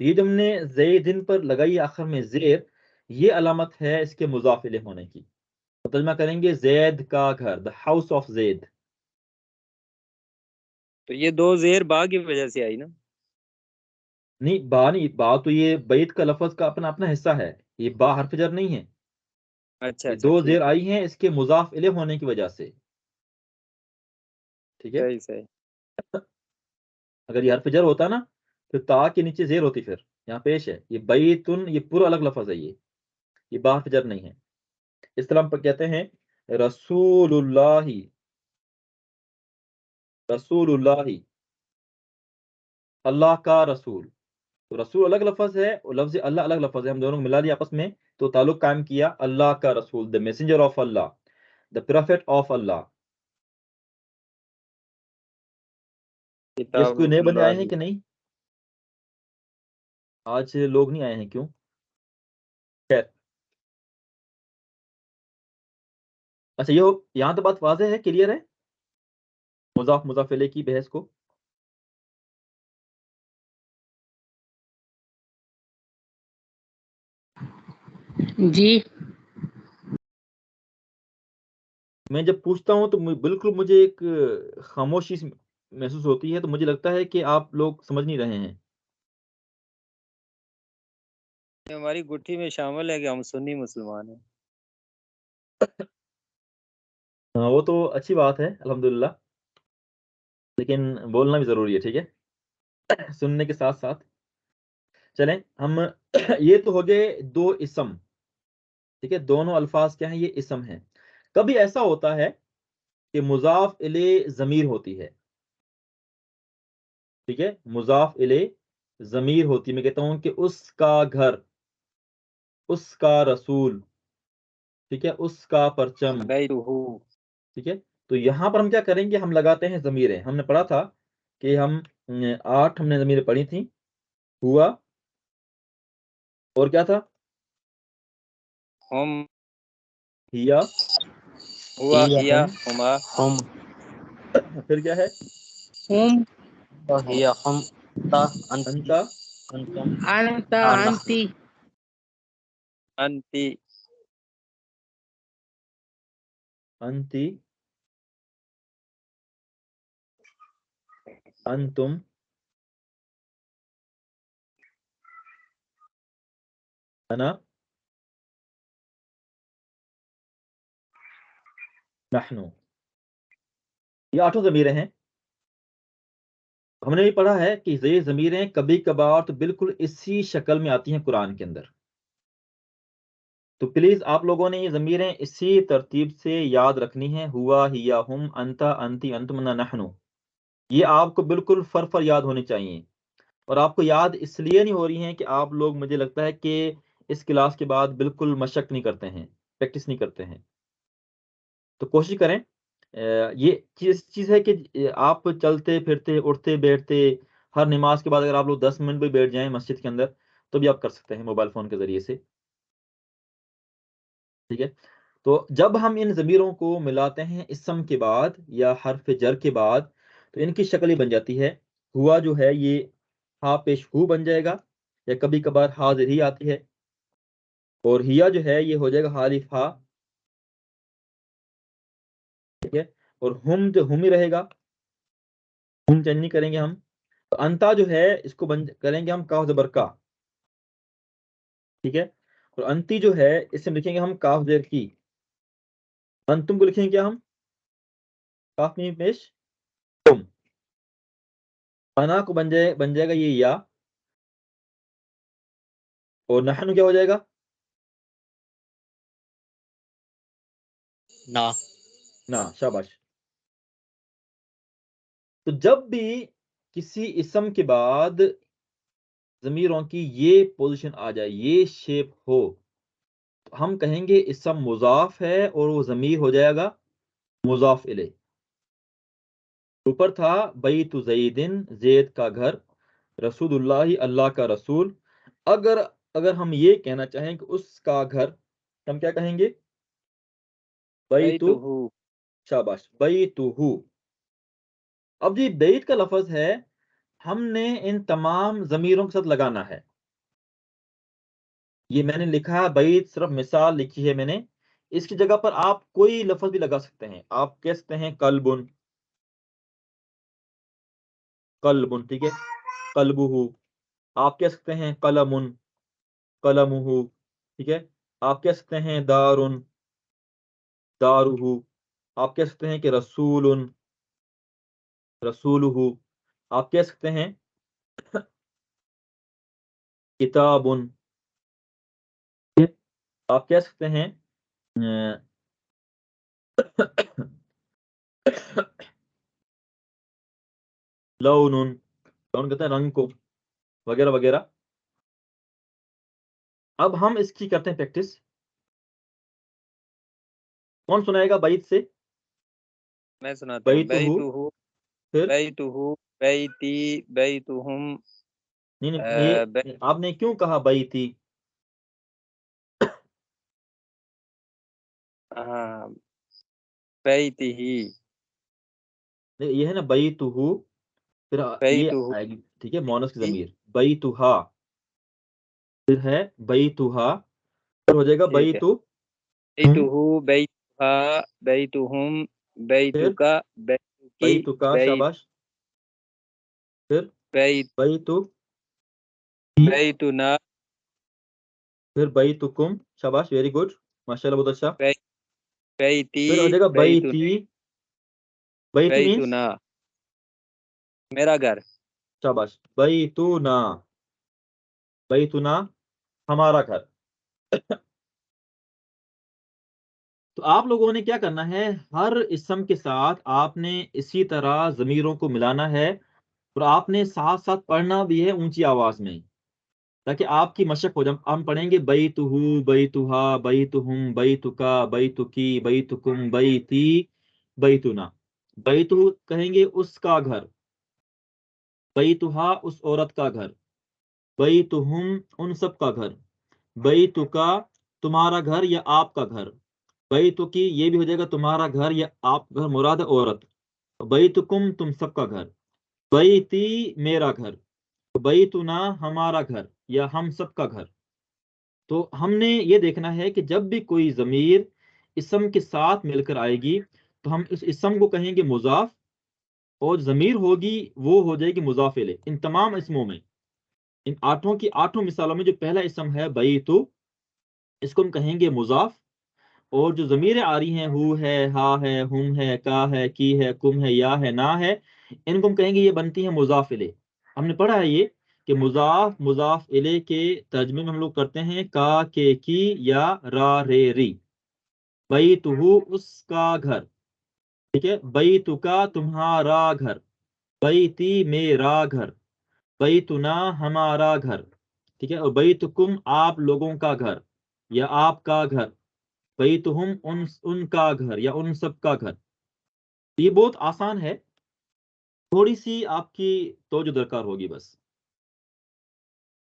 تو یہ جو ہم نے زیدن پر لگائی آخر میں زیر، یہ علامت ہے اس کے مضاف الیہ ہونے کی. ترجمہ کریں گے زید کا گھر، دا ہاؤس آف زید. تو یہ دو زیر با کی وجہ سے آئی نا؟ نہیں با تو یہ بیت کا لفظ کا اپنا اپنا حصہ ہے، یہ با حرف جر نہیں ہے. اچھا یہ اچھا دو ٹھیک زیر ہے، آئی ہیں اس کے مضاف الیہ ہونے کی وجہ سے. ٹھیک ہے، صحیح صحیح. اگر یہ حرف جر ہوتا نا پھر تا کے نیچے زیر ہوتی، پھر یہاں پیش ہے. یہ بیتن یہ پورا الگ لفظ ہے، یہ با حرف جر نہیں ہے. اس طرح ہم کہتے ہیں رسول اللہ، رسول اللہ، اللہ کا رسول. تو رسول الگ لفظ ہے اور لفظ اللہ الگ لفظ ہے، ہم دونوں کو ملا دیا آپس میں تو تعلق قائم کیا اللہ کا رسول، the messenger of Allah, the prophet of Allah. یہ کتاب کوئی نئے بندے آئے اللہ. ہیں کہ نہیں؟ آج لوگ نہیں آئے ہیں، کیوں؟ خیر، اچھا یہ یہاں تو بات واضح ہے، کلیئر ہے مضاف مضاف الیہ کی بحث کو. جی میں جب پوچھتا ہوں تو بالکل مجھے ایک خاموشی محسوس ہوتی ہے، تو مجھے لگتا ہے کہ آپ لوگ سمجھ نہیں رہے ہیں. ہماری گٹھی میں شامل ہے کہ ہم سنی مسلمان ہیں. ہاں وہ تو اچھی بات ہے الحمدللہ، لیکن بولنا بھی ضروری ہے. ٹھیک ہے، سننے کے ساتھ ساتھ چلیں ہم یہ تو ہو گئے دو اسم. ٹھیک ہے، دونوں الفاظ کیا ہیں؟ یہ اسم ہیں. کبھی ایسا ہوتا ہے کہ مضاف الیہ ضمیر ہوتی ہے. ٹھیک ہے، مضاف الیہ ضمیر ہوتی ہے. میں کہتا ہوں کہ اس کا گھر، اس کا رسول، ٹھیک ہے، اس کا پرچم. بیتہو. ٹھیک ہے، تو یہاں پر ہم کیا کریں گے؟ ہم لگاتے ہیں ضمیریں. ہم نے پڑھا تھا کہ ہم 8 ہم نے ضمیریں پڑھی تھیں. ہوا، اور کیا تھا؟ ہم، ہیا، ہوا، ہیا، ہم، ہما. ہم پھر کیا ہے؟ ہم ہم، ہی ہم تا انت انتا، انتم انت انا انتی انتی. انتی، انتم، انا، نحنو. یہ 8 ضمیریں ہیں. ہم نے بھی پڑھا ہے کہ یہ ضمیریں کبھی کبھار تو بالکل اسی شکل میں آتی ہیں قرآن کے اندر. تو پلیز آپ لوگوں نے یہ ضمیریں اسی ترتیب سے یاد رکھنی ہیں. ہوا، ہیا، ہم، انتا، انتی، انتم، انا، نحنو. یہ آپ کو بالکل فر یاد ہونی چاہیے. اور آپ کو یاد اس لیے نہیں ہو رہی ہیں کہ آپ لوگ مجھے لگتا ہے کہ اس کلاس کے بعد بالکل مشق نہیں کرتے ہیں، پریکٹس نہیں کرتے ہیں. تو کوشش کریں. یہ چیز ہے کہ آپ چلتے پھرتے اٹھتے بیٹھتے ہر نماز کے بعد اگر آپ لوگ 10 منٹ بھی بیٹھ جائیں مسجد کے اندر تو بھی آپ کر سکتے ہیں موبائل فون کے ذریعے سے. ٹھیک ہے، تو جب ہم ان ضمیروں کو ملاتے ہیں اسم کے بعد یا حرف جر کے بعد تو ان کی شکل ہی بن جاتی ہے. ہوا جو ہے یہ ہا پیش ہو بن جائے گا، یا کبھی کبھار حاضر ہی آتی ہے. اور ہیا جو ہے یہ ہو جائے گا حالف ہا. ٹھیک ہے، اور ہم جو ہم ہی رہے گا، ہم چینج نہیں کریں گے ہم. تو انتا جو ہے اس کو کریں گے ہم کاف زبر کا. ٹھیک ہے، اور انتی جو ہے اس سے لکھیں گے ہم کاف زیر کی. انتم کو لکھیں گے کیا ہم؟ کاف میں پیش تم. انا کو بن جائے گا یہ یا. اور نحن کیا ہو جائے گا؟ نا. نا. شاباش. تو جب بھی کسی اسم کے بعد ضمیروں کی یہ پوزیشن آ جائے، یہ شیپ ہو، تو ہم کہیں گے اسم مضاف ہے اور وہ ضمیر ہو جائے گا مضاف الیہ. اوپر تھا بیت زیدن، زید کا گھر، رسول اللہ اللہ کا رسول. اگر ہم یہ کہنا چاہیں کہ اس کا گھر، ہم کیا کہیں گے؟ بیت. بیتہو. شاباش، بیتہو. اب یہ بیت کا لفظ ہے، ہم نے ان تمام ضمیروں کے ساتھ لگانا ہے. یہ میں نے لکھا ہے بیت، صرف مثال لکھی ہے میں نے. اس کی جگہ پر آپ کوئی لفظ بھی لگا سکتے ہیں. آپ کہہ سکتے ہیں قلبن، قلبن، ٹھیک ہے، قلبہ. آپ کہہ سکتے ہیں قلمن، قلمہ، ٹھیک ہے. آپ کہہ سکتے ہیں دارن، دارہ. آپ کہہ سکتے ہیں کہ رسول، رسولہ. آپ کہہ سکتے ہیں کتاب. آپ کہہ سکتے ہیں لون، لون کہتے ہیں رنگ کو، وغیرہ وغیرہ. اب ہم اس کی کرتے ہیں پریکٹس. کون سنائے گا بیت سے؟ میں سناتا ہوں. بیتہ، پھر بیتہ، بیتی، بیتہم. نہیں یہ آپ نے کیوں کہا بیتی؟ ہاں، بیتہ، یہ ہے نا بیتہ، پھر یہ بیتہ، آئے گی، ٹھیک ہے، مونس کی ضمیر. بیتہا، پھر ہے بیتہا، پھر ہو جائے گا ٹھیک ہے. بیتو، بیتہ، بیتہا، بیتہم، پھر بیتک، بیتکی، بیتکا، شاباش. پھر بیت، بیتو، بیتنا، پھر بیتکم، شاباش، ویری گڈ، ماشاءاللہ، بہت اچھا. بیتی، پھر ہو جائے گا بیتی، بیتی مینس بیتنا، میرا گھر. شاباش، بیتونا، بیتنا، ہمارا گھر. تو آپ لوگوں نے کیا کرنا ہے، ہر اسم کے ساتھ آپ نے اسی طرح ضمیروں کو ملانا ہے، اور آپ نے ساتھ ساتھ پڑھنا بھی ہے اونچی آواز میں، تاکہ آپ کی مشق ہو جائے. ہم پڑھیں گے بیتہ، بیتہا، بیتہم، بیتکا، بیتکی، بیتکم، بیتی، بیتنا. بیتہ کہیں گے اس کا گھر، بیتہا اس عورت کا گھر، بیتہم ان سب کا گھر، بیتکا تمہارا گھر یا آپ کا گھر، بیتکی یہ بھی ہو جائے گا تمہارا گھر یا آپ کا گھر، مراد ہے عورت. بیتکم تم سب کا گھر، بیتی میرا گھر، بیتنا ہمارا گھر یا ہم سب کا گھر. تو ہم نے یہ دیکھنا ہے کہ جب بھی کوئی ضمیر اسم کے ساتھ مل کر آئے گی تو ہم اس اسم کو کہیں گے مضاف، اور ضمیر ہوگی وہ ہو جائے گی مضاف الیہ. ان تمام اسموں میں، ان آٹھوں کی آٹھوں مثالوں میں جو پہلا اسم ہے بیتو، اس کو ہم کہیں گے مضاف، اور جو ضمیریں آ رہی ہیں ہو ہے، ہا ہے، ہم ہے، کا ہے، کی ہے، کم ہے، یا ہے، نا ہے، ان کو ہم کہیں گے یہ بنتی ہیں مضاف الیہ. ہم نے پڑھا ہے یہ کہ مضاف مضاف الیہ کے ترجمے میں ہم لوگ کرتے ہیں کا، کے، کی یا را، رے، ری. بیتہو اس کا گھر، ٹھیک ہے، بیتکا تمہارا گھر، بیتی میرا گھر، بیتنا ہمارا گھر، ٹھیک ہے، اور بیتکم آپ لوگوں کا گھر یا آپ کا گھر، بیتہم ان کا گھر یا ان سب کا گھر. یہ بہت آسان ہے، تھوڑی سی آپ کی توجہ درکار ہوگی بس.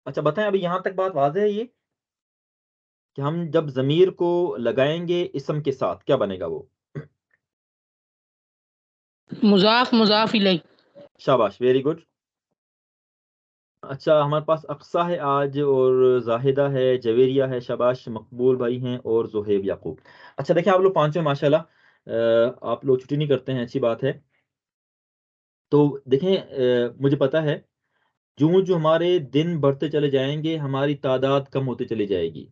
اچھا بتائیں، ابھی یہاں تک بات واضح ہے یہ کہ ہم جب ضمیر کو لگائیں گے اسم کے ساتھ کیا بنے گا وہ؟ مضاف مضاف الیہ. شاباش، ویری گڈ. اچھا ہمارے پاس اقصا ہے آج، اور زاہدہ ہے، جویریہ ہے، شاباش، مقبول بھائی ہیں، اور زہیب یعقوب. اچھا دیکھیں آپ لوگ پانچویں ماشاءاللہ، آپ لوگ چھٹی نہیں کرتے ہیں، اچھی بات ہے. تو دیکھیں مجھے پتا ہے جو جو ہمارے دن بڑھتے چلے جائیں گے ہماری تعداد کم ہوتی چلی جائے گی.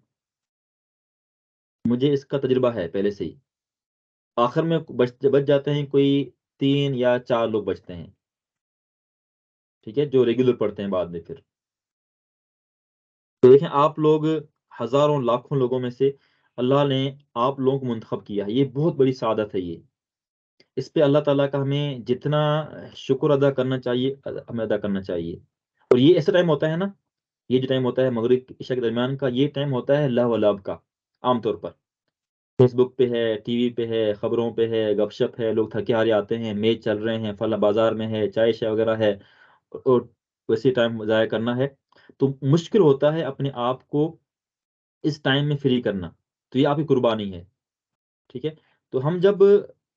مجھے اس کا تجربہ ہے پہلے سے ہی. آخر میں بچ جاتے ہیں کوئی 3 یا 4 لوگ بچتے ہیں، ٹھیک ہے، جو ریگولر پڑھتے ہیں بعد میں. پھر تو دیکھیں آپ لوگ ہزاروں لاکھوں لوگوں میں سے اللہ نے آپ لوگوں کو منتخب کیا ہے. یہ بہت بڑی سعادت ہے. یہ اس پہ اللہ تعالیٰ کا ہمیں جتنا شکر ادا کرنا چاہیے ہمیں ادا کرنا چاہیے. اور یہ ایسا ٹائم ہوتا ہے نا، یہ جو ٹائم ہوتا ہے مغرب عشاء کے درمیان کا، یہ ٹائم ہوتا ہے لہو و لعب کا. عام طور پر فیس بک پہ ہے، ٹی وی پہ ہے، خبروں پہ ہے، گپ شپ ہے، لوگ تھکے ہارے آتے ہیں، میچ چل رہے ہیں، فلاں بازار میں ہے، چائے شائے وغیرہ ہے، اور ویسے ٹائم ضائع کرنا ہے. تو مشکل ہوتا ہے اپنے آپ کو اس ٹائم میں فری کرنا. تو یہ آپ کی قربانی ہے، ٹھیک ہے. تو ہم جب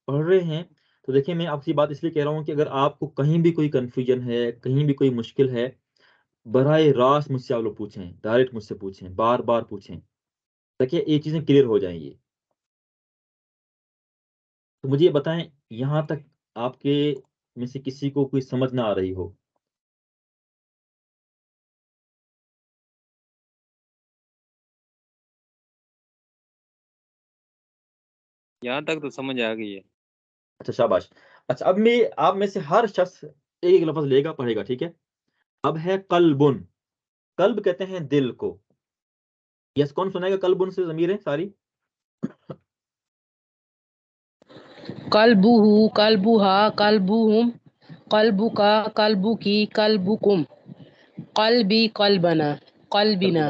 پڑھ رہے ہیں تو دیکھیں میں آپ سے بات اس لیے کہہ رہا ہوں کہ اگر آپ کو کہیں بھی کوئی کنفیوژن ہے، کہیں بھی کوئی مشکل ہے، براہ راست مجھ سے آپ لوگ پوچھیں، ڈائریکٹ مجھ سے پوچھیں، بار بار پوچھیں تاکہ یہ چیزیں کلیئر ہو جائیں. یہ تو مجھے یہ بتائیں یہاں تک آپ کے میں سے کسی کو کوئی سمجھ نہ آ رہی ہو؟ یہاں تک تو سمجھ آ گئی ہے. اچھا شاباش. اچھا اب میں آپ میں سے ہر شخص ایک ایک لفظ لے گا پڑھے گا، ٹھیک ہے؟ اب ہے قلبن. قلب کہتے ہیں دل کو. یس کون سنائے گا قلبن سے ضمیر ہے ساری؟ قلبه قلبها قلبهم قلبك قلبك قلبكم قلبي قلبنا قلبنا.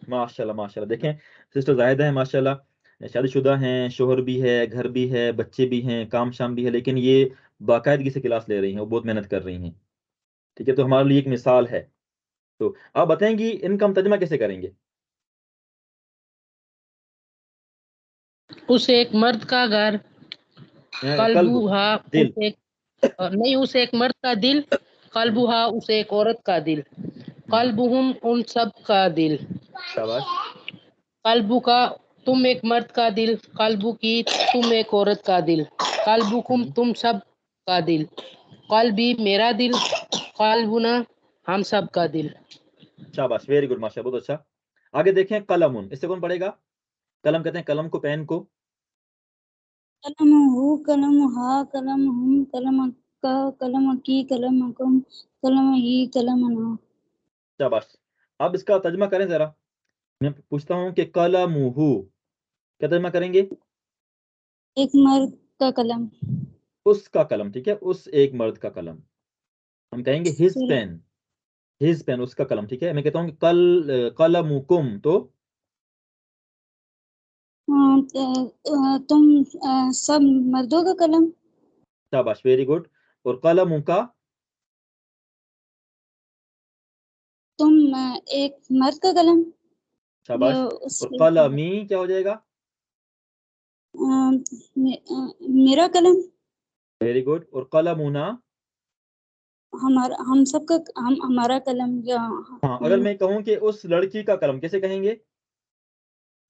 ماشاء اللہ ماشاء اللہ. دیکھیں سسٹر زاہدہ ہیں ماشاء اللہ، شادی شدہ ہیں، شوہر بھی ہے، گھر بھی ہے، بچے بھی ہیں، کام شام بھی ہے، لیکن یہ باقاعدگی سے کلاس لے رہی ہیں، وہ بہت محنت کر رہی ہیں. ٹھیک ہے، تو ہمارے لیے ایک مثال ہے. تو آپ بتائیں گی ان کا ہم ترجمہ کیسے کریں گے؟ اس ایک مرد کا گھر، قلب قلبها دل. اس ایک نہیں، اس ایک مرد کا دل، قلبها اس ایک عورت کا دل، قلبهم ان سب کا دل. شاباش. قلبو کا تم ایک مرد کا دل، قلبو کی تم ایک عورت کا دل، قلبکم تم سب کا دل، قلبی میرا دل، قلبنا ہم سب کا دل. شاباش ویری گڈ ماشاء اللہ بہت اچھا. آگے دیکھیں قلمن، اس سے کون پڑھے گا؟ قلم کہتے ہیں قلم کو، پین کو. قلمه قلمها قلمهم قلمك قلمك قلمكم قلمه قلمنا. شاباش. اب اس کا ترجمہ کریں ذرا. میں پوچھتا ہوں کہ قلمہ کیا ترجمہ کریں گے؟ ایک مرد کا قلم. اس کا قلم. ٹھیک ہے، اس ایک مرد کا قلم. ہم کہیں گے ہز پین. ہز پین اس کا قلم. ٹھیک ہے، میں کہتا ہوں کہ قلمکم تو تم سب مردوں کا قلم. شاباش ویری گڈ. اور قلم کا تم ایک مرد کا قلم. شاباش. اور قلمی کیا ہو جائے گا؟ میرا قلم. Very good. اور قلمنا ہم سب کا ہمارا قلم. ہاں، اگر میں کہوں کہ اس لڑکی کا قلم کیسے کہیں گے؟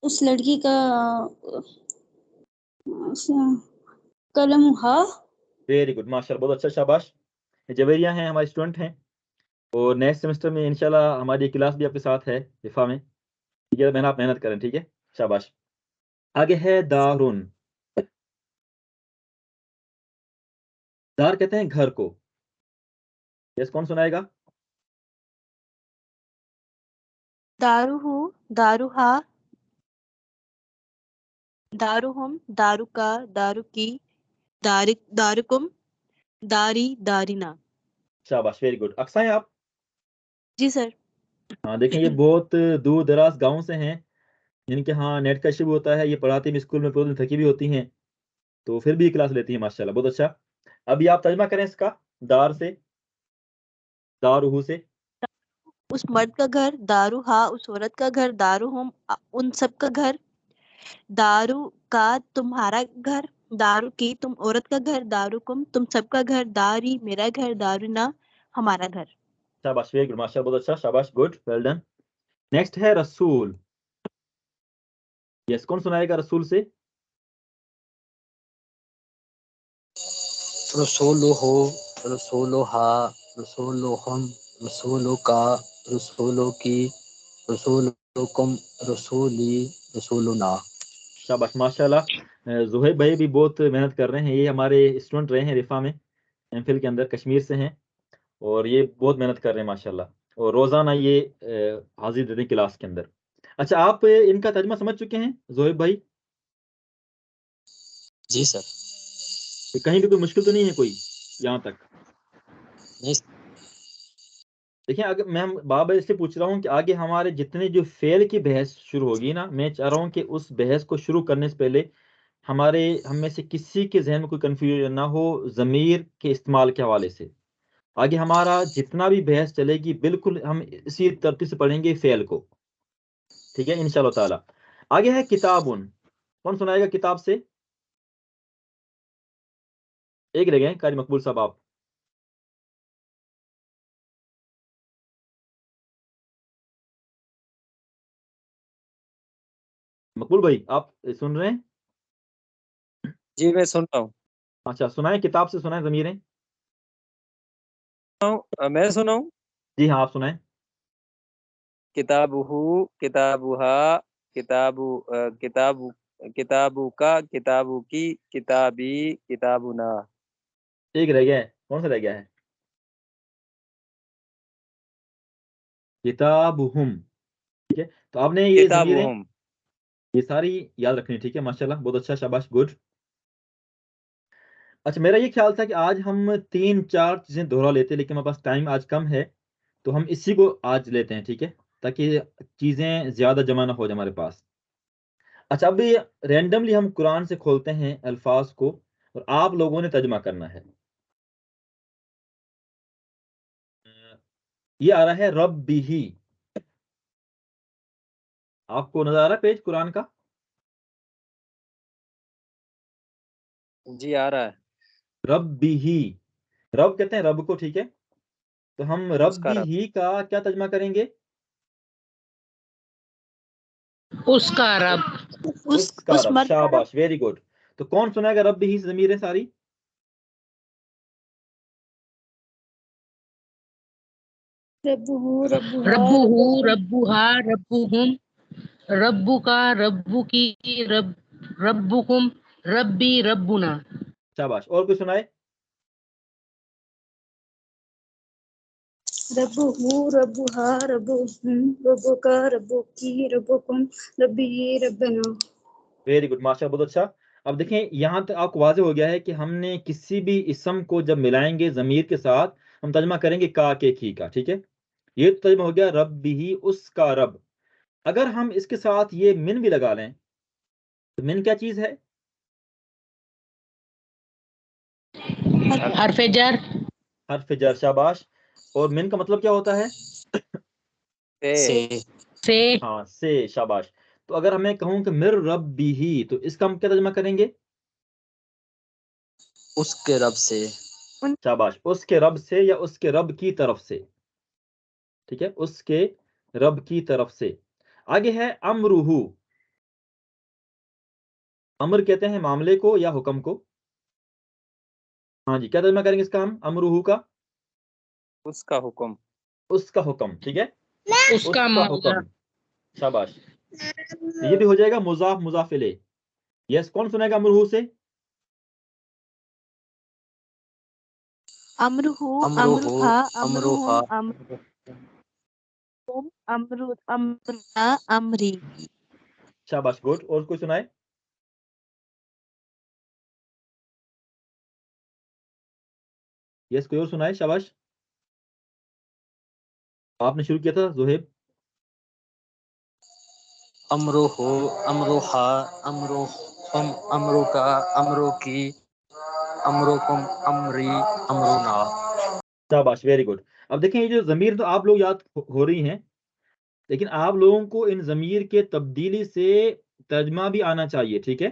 اس لڑکی کا قلم. ہاں ویری گڈ ماشاء اللہ بہت اچھا. شاباش. جویریہ ہیں ہمارے اسٹوڈنٹ ہیں، اور نیکسٹ سیمسٹر میں انشاءاللہ ہماری کلاس بھی آپ کے ساتھ ہے دفاع میں. ٹھیک ہے، آپ محنت کریں. ٹھیک ہے شاباش. آگے ہے دارن. دار کہتے ہیں گھر کو. یس کون سنائے گا؟ دارو داروہا داروہم داروکا داروکی دارکم داری دارینا. شاباش ویری گڈ. اقصا ہیں آپ؟ جی سر. ہاں دیکھیں یہ بہت دور دراز گاؤں سے ہیں، جن کے ہاں نیٹ کا ایشو ہوتا ہے، یہ پڑھاتی میں اسکول میں پورے دن تھکی بھی ہوتی ہیں، تو پھر بھی کلاس لیتی ہیں ماشاءاللہ بہت اچھا. ابھی آپ ترجمہ کریں اس کا دار سے، دارہو سے. اس مرد کا گھر، داروہا اس عورت کا گھر، داروہم ان سب کا گھر، دارو کا تمہارا گھر، دارو کی تم عورت کا گھر، دارکم تم سب کا گھر، داری میرا گھر، دارینا ہمارا گھر. شاباش ویری گڈ ماشاءاللہ بہت اچھا. شاباش گڈ ویل ڈن. نیکسٹ ہے رسول. یس کون سنائے گا رسول سے؟ رسولہ رسولہا رسولہم رسولکا رسولکی رسولکم رسولی رسولنا. شاباش ماشاءاللہ. زہیب بھائی بھی بہت محنت کر رہے ہیں، یہ ہمارے اسٹوڈنٹ رہے ہیں رفا میں، ایم فل کے اندر، کشمیر سے ہیں، اور یہ بہت محنت کر رہے ہیں ماشاءاللہ، اور روزانہ یہ حاضر رہتے ہیں کلاس کے اندر. اچھا آپ ان کا ترجمہ سمجھ چکے ہیں زہیب بھائی؟ جی سر. کہیں بھی کوئی مشکل تو نہیں ہے کوئی یہاں تک؟ نہیں. دیکھیں اگر میں بابا اس سے پوچھ رہا ہوں کہ آگے ہمارے جتنے جو فعل کی بحث شروع ہوگی نا، میں چاہ رہا ہوں کہ اس بحث کو شروع کرنے سے پہلے ہم میں سے کسی کے ذہن میں کوئی کنفیوژن نہ ہو ضمیر کے استعمال کے حوالے سے. آگے ہمارا جتنا بھی بحث چلے گی بالکل ہم اسی ترتیب سے پڑھیں گے فعل کو. ٹھیک ہے انشاءاللہ تعالی. آگے ہے کتابن. کون سنائے گا کتاب سے؟ ایک رہ گئے قاری مقبول صاحب آپ. مقبول بھائی آپ سن رہے ہیں؟ جی میں سن رہا ہوں. اچھا سنائیں، کتاب سے سنائیں ضمیریں. میں سناؤں. جی ہاں آپ سنائیں. کتابہ، کتابہا، کتابو، کتاب، کتابو کا، کتابو کی، کتابی، کتابنا. ایک رہ گیا ہے، کون سا رہ گیا ہے؟ کتابہم. ٹھیک ہے، تو آپ نے یہ ضمیریں کتابہم. یہ ساری یاد رکھنی. ٹھیک ہے ماشاءاللہ، بہت اچھا، شاباش، گڈ. اچھا میرا یہ خیال تھا کہ آج ہم 3-4 چیزیں دوہرا لیتے، لیکن ہمارے پاس ٹائم آج کم ہے تو ہم اسی کو آج لیتے ہیں. ٹھیک ہے، تاکہ چیزیں زیادہ جمع نہ ہو جائے ہمارے پاس. اچھا اب رینڈملی ہم قرآن سے کھولتے ہیں الفاظ کو اور آپ لوگوں نے ترجمہ کرنا ہے. یہ آ رہا ہے رب بھی. آپ کو نظر آ رہا ہے پیج قرآن کا؟ جی آ رہا ہے. رب بھی، رب کہتے ہیں رب کو. ٹھیک ہے، تو ہم رب اس کا رب. بھی کا کیا ترجمہ کریں گے؟ اس کا رب. اس کا اس رب. مرد کا رب. شاباش، ویری گڈ. تو کون سنائے گا رب بھی ضمیریں ساری؟ ربہ ربہا ربہ، ربہا، ربہم، ربو کا، ربو کی، ربکم، ربی، ربنا. شاباش، اور کوئی سنائے؟ ربہ ربہا ربہم ربکا ربکی ربکم ربی ربنا. ویری گڈ، ماشاء اللہ، بہت اچھا. اب دیکھیں یہاں تک آپ کو واضح ہو گیا ہے کہ ہم نے کسی بھی اسم کو جب ملائیں گے ضمیر کے ساتھ ہم ترجمہ کریں گے کا کے کی کا. ٹھیک ہے، یہ تو ترجمہ ہو گیا رب بھی، اس کا رب. اگر ہم اس کے ساتھ یہ من بھی لگا لیں تو من کیا چیز ہے؟ حرف جر. حرف جر. شاباش. اور من کا مطلب کیا ہوتا ہے؟ سے. سے. ہاں، سے. شاباش. تو اگر ہمیں کہوں کہ مر رب بھی تو اس کا ہم کیا ترجمہ کریں گے؟ اس کے رب سے. شاباش، اس کے رب سے یا اس کے رب کی طرف سے. ٹھیک ہے، اس کے رب کی طرف سے. آگے ہے امرہ. امر کہتے ہیں معاملے کو یا حکم کو. ہاں جی، کیا ترجمہ کریں گے اس کا ہم امرہ کا؟ اس کا حکم. اس کا حکم. ٹھیک ہے، اس کا معاملہ. حکم. شاباش. یہ بھی ہو جائے گا مضاف مضاف الیہ. یس، کون سنے گا امرہ سے؟ امرہ، امرہا، امرہم، امرکم، امرنا، امری. شاباش، گڈ. اور کوئی سنائے؟ یس، کوئی اور سنائے؟ شاباش. آپ نے شروع کیا تھا زہیب. امرو ہو، امروہا، امروہم، امرو کا، امرو کی، امروکم، امری، امرونا. شاباش، ویری گڈ. اب دیکھیں یہ جو ضمیر تو آپ لوگ یاد ہو رہی ہیں، لیکن آپ لوگوں کو ان ضمیر کے تبدیلی سے ترجمہ بھی آنا چاہیے. ٹھیک ہے،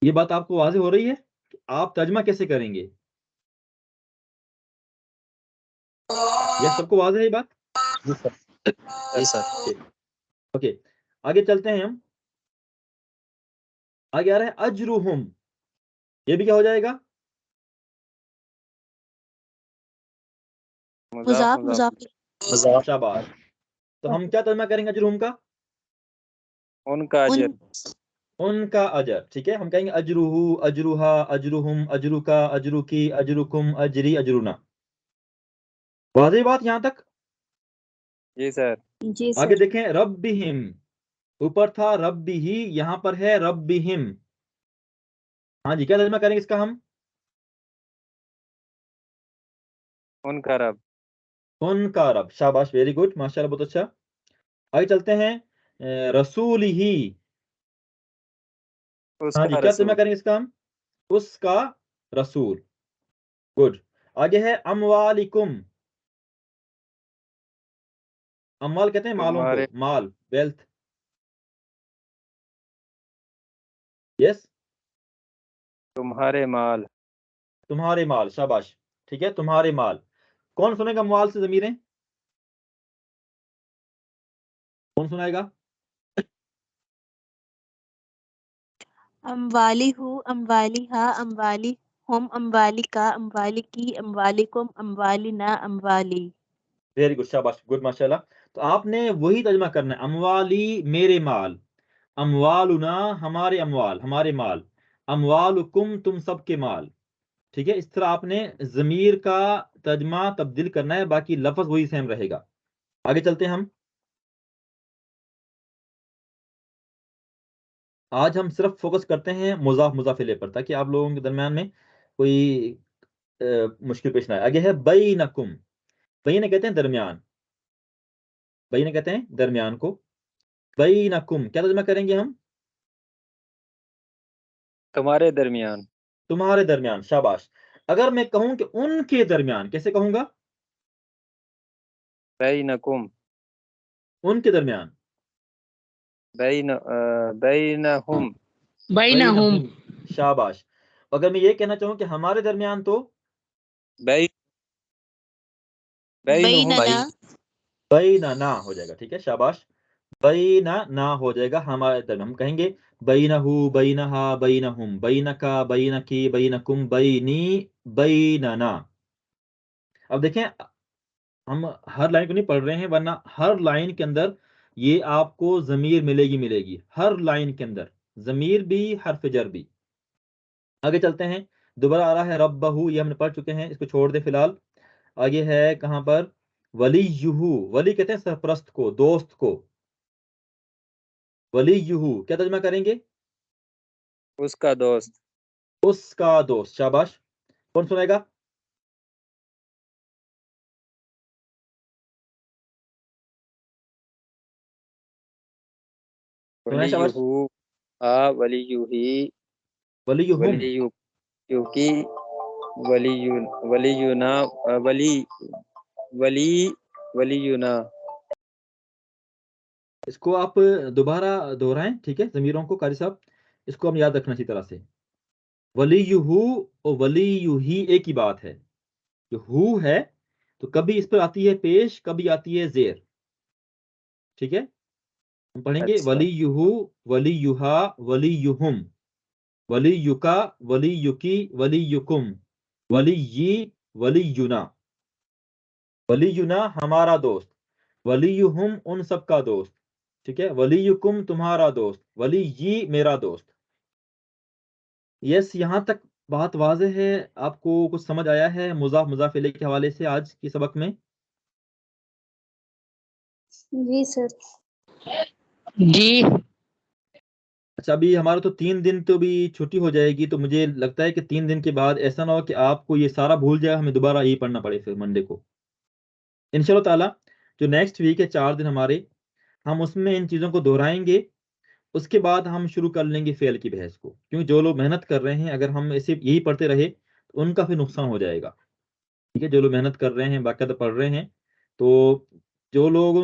یہ بات آپ کو واضح ہو رہی ہے کہ آپ ترجمہ کیسے کریں گے؟ یہ سب کو واضح ہے یہ بات؟ جی سر. اوکے، آگے چلتے ہیں ہم. آگے آ رہا ہے اجرہم. یہ بھی کیا ہو جائے گا؟ مضاف، مضاف. شاباش. تو ہم کیا ترجمہ کریں گے اجرہم کا؟ ان کا ان اجر. ان کا اجر. ٹھیک ہے، ہم کہیں گے اجرہو، اجرہا، اجرہم، اجرکا، اجرکی، اجرکم، اجری، اجرنا. واضح بات یہاں تک؟ جی سر. جی آگے سر. دیکھیں ربہم. اوپر تھا رب ہی، یہاں پر ہے ربہم. ہاں جی، کیا ترجمہ کریں گے اس کا ہم؟ ان کا رب. ان کا رب. شاباش، ویری گڈ، ماشاءاللہ، بہت اچھا. آگے چلتے ہیں رسول ہی. اس ہاں جی، کا کیا ترجمہ رسول. کریں گے اس کا ہم؟ اس کا رسول. گڈ. آگے ہے اموالکم. اموال کہتے ہیں مالوں کو، تمہارے. مال، ویلتھ. یس، تمہارے مال. تمہارے مال. شاباش. ٹھیک ہے، تمہارے مال. کون سنے گا اموال سے ضمیریں؟ کون سنائے گا؟ اموالی ہو، اموالی ہا، اموالی ہم، اموالی کا، اموالی کی، اموالکم، اموالنا، اموالی. ویری گڈ، شاباش، گڈ، ماشاءاللہ. تو آپ نے وہی ترجمہ کرنا ہے، اموالی میرے مال، اموالنا ہمارے اموال، ہمارے مال، اموالکم تم سب کے مال. ٹھیک ہے، اس طرح آپ نے ضمیر کا ترجمہ تبدیل کرنا ہے، باقی لفظ وہی سیم رہے گا. آگے چلتے ہیں ہم. آج ہم صرف فوکس کرتے ہیں مضاف مضاف الیہ پر، تاکہ آپ لوگوں کے درمیان میں کوئی مشکل پیش نہ آئے. آگے ہے بینکم. بین کہتے ہیں درمیان، بین کہتے ہیں درمیان کو. بینکم کیا ترجمہ کریں گے ہم؟ تمہارے درمیان. تمہارے درمیان، شاباش. اگر میں کہوں کہ ان کے درمیان، کیسے کہوں گا؟ بینکم، ان کے درمیان. بینہم، بینہم، شاباش. اگر میں یہ کہنا چاہوں کہ ہمارے درمیان، تو بینہم، بیننا، بیننا ہو جائے گا. ٹھیک ہے، شاباش. بیننا ہو جائے گا ہمارے درمیان. ہم کہیں گے بینہو، بینہا، بینہم، بینکا، بینکی، بینکم، بینی، بیننا. اب دیکھیں، ہم ہر لائن کو نہیں پڑھ رہے ہیں، ورنہ ہر لائن کے اندر یہ آپ کو ضمیر ملے گی، ہر لائن کے اندر ضمیر بھی، حرف جر بھی. آگے چلتے ہیں. دوبارہ آ رہا ہے ربہو، یہ ہم نے پڑھ چکے ہیں، اس کو چھوڑ دیں فی الحال. آگے ہے کہاں پر؟ ولیہو. ولی کہتے ہیں سرپرست کو، دوست کو. ولیہو کیا ترجمہ کریں گے؟ اس کا دوست. اس کا دوست، شاباش. کون سنائے گا؟ سنائیں شاباش. ولیہو، ولیہی، ولیہم. ولیہکی، ولینا، ولینا. اس کو آپ دوبارہ دہرائیں، ٹھیک ہے، ضمیروں کو. قاری صاحب اس کو ہم یاد رکھنا اسی طرح سے. ولیہو اور ولیہی ایک ہی بات ہے. جو ہو ہے تو کبھی اس پر آتی ہے پیش، کبھی آتی ہے زیر. ٹھیک ہے، ہم پڑھیں گے اچھا، ولیہو، ولیہا، ولیہم، ولیہکا، ولیہکی، ولیہکم، ولیی، ولینا. ولینا ہمارا دوست، ولیہم ان سب کا دوست. ٹھیک ہے، ولیکم تمہارا دوست، ولی میرا دوست. یس، یہاں تک بات واضح ہے؟ آپ کو کچھ سمجھ آیا ہے مضاف مضاف الیہ کے حوالے سے آج کی سبق میں؟ جی سر. جی. اچھا، ابھی ہمارا تو 3 دن تو بھی چھٹی ہو جائے گی، تو مجھے لگتا ہے کہ 3 دن کے بعد ایسا نہ ہو کہ آپ کو یہ سارا بھول جائے، ہمیں دوبارہ یہی پڑھنا پڑے پھر منڈے کو. انشاءاللہ تعالیٰ جو نیکسٹ ویک ہے 4 دن ہمارے، ہم اس میں ان چیزوں کو دہرائیں گے. اس کے بعد ہم شروع کر لیں گے فعل کی بحث کو، کیونکہ جو لوگ محنت کر رہے ہیں، اگر ہم ایسے یہی پڑھتے رہے تو ان کا پھر نقصان ہو جائے گا. ٹھیک ہے، جو لوگ محنت کر رہے ہیں، باقاعدہ پڑھ رہے ہیں، تو جو لوگوں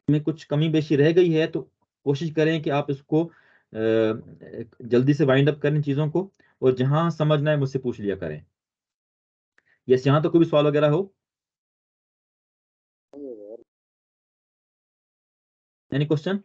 میں کچھ کمی بیشی رہ گئی ہے تو کوشش کریں کہ آپ اس کو جلدی سے وائنڈ اپ کریں چیزوں کو، اور جہاں سمجھنا ہے مجھ سے پوچھ لیا کریں. یس، یہاں تو کوئی بھی سوال وغیرہ ہو؟ Any question?